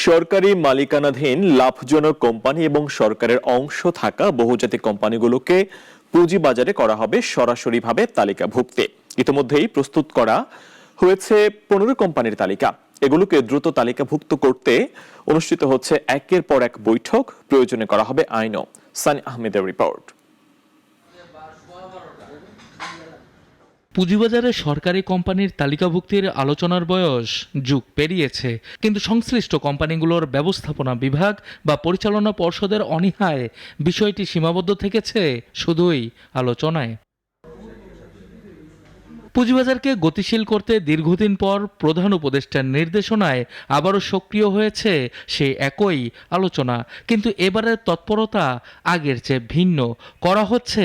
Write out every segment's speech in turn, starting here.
সরকারি মালিকানাধীন লাভজনক কোম্পানি এবং সরকারের অংশ থাকা বহুজাতিক কোম্পানিগুলোকে পুঁজিবাজারে করা হবে সরাসরিভাবে তালিকাভুক্তি। ইতিমধ্যেই প্রস্তুত করা হয়েছে 15 কোম্পানির তালিকা। এগুলোকে দ্রুত তালিকাভুক্ত করতে অনুষ্ঠিত হচ্ছে একের পর এক বৈঠক, প্রয়োজনে করা হবে আইনও। সানি আহমেদের রিপোর্ট। পুঁজিবাজারে সরকারি কোম্পানির তালিকাভুক্তির আলোচনার বয়স যুগ পেরিয়েছে, কিন্তু সংশ্লিষ্ট কোম্পানিগুলোর ব্যবস্থাপনা বিভাগ বা পরিচালনা পর্ষদের অনীহায় বিষয়টি সীমাবদ্ধ থেকেছে শুধুই আলোচনায়। পুঁজিবাজারকে গতিশীল করতে দীর্ঘদিন পর প্রধান উপদেষ্টার নির্দেশনায় আবারও সক্রিয় হয়েছে সেই একই আলোচনা, কিন্তু এবারের তৎপরতা আগের চেয়ে ভিন্ন। করা হচ্ছে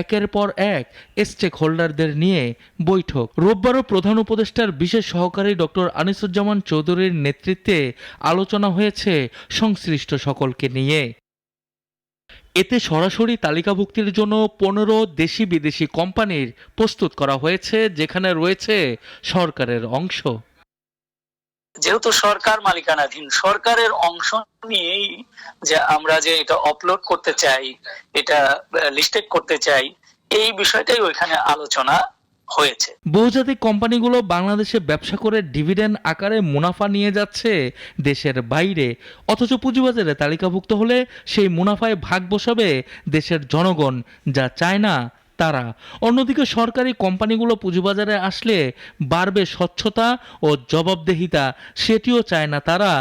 একের পর এক স্টেক হোল্ডারদের নিয়ে বৈঠক। রোববারও প্রধান উপদেষ্টার বিশেষ সহকারী ডক্টর আনিসুজ্জামান চৌধুরীর নেতৃত্বে আলোচনা হয়েছে সংশ্লিষ্ট সকলকে নিয়ে। এতে সরাসরি তালিকাভুক্তির জন্য 15 দেশি বিদেশি কোম্পানির প্রস্তুত করা হয়েছে, যেখানে রয়েছে সরকারের অংশ। যেহেতু সরকার মালিকানাধীন, সরকারের অংশ নিয়েই যে আমরা যে এটা আপলোড করতে চাই, এটা লিস্টেড করতে চাই, এই বিষয়টাই ওইখানে আলোচনা হয়েছে। বহুজাতিক কোম্পানিগুলো বাংলাদেশে ব্যবসা করে ডিভিডেন্ড আকারে মুনাফা নিয়ে যাচ্ছে দেশের বাইরে, অথচ পুঁজিবাজারে তালিকাভুক্ত হলে সেই মুনাফায় ভাগ বসাবে দেশের জনগণ, যা চায় না তারা। অন্যদিকে সরকারি কোম্পানিগুলো পুঁজিবাজারে আসলে বাড়বে স্বচ্ছতা ও জবাবদিহিতা, সেটিও চায় না তারা,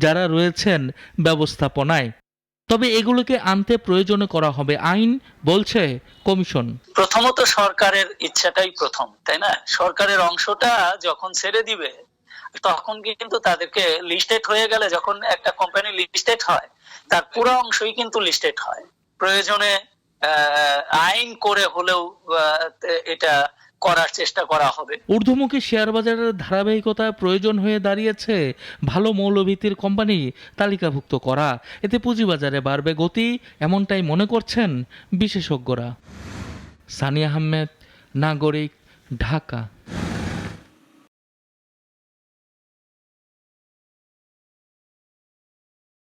যারা রয়েছেন ব্যবস্থাপনায়। তবে এগুলোকে আনতে প্রয়োজনে করা হবে আইন, বলছে কমিশন। প্রথমত সরকারের ইচ্ছাটাই প্রথম, তাই না? সরকারের অংশটা যখন ছেড়ে দিবে, তখন কিন্তু তাদেরকে লিস্টেড হয়ে গেলে, যখন একটা কোম্পানি লিস্টেড হয়, তার পুরো অংশই কিন্তু লিস্টেড হয়। প্রয়োজনে আইন করে হলেও এটা করার চেষ্টা করা হবে। ঊর্ধ্বমুখী শেয়ার বাজারের ধারাবাহিকতায় প্রয়োজন হয়ে দাঁড়িয়েছে ভালো মৌলভিত্তির কোম্পানি তালিকাভুক্ত করা। এতে পুঁজিবাজারে বাড়বে গতি, এমনটাই মনে করছেন বিশেষজ্ঞরা। সানি আহমেদ, নাগরিক, ঢাকা।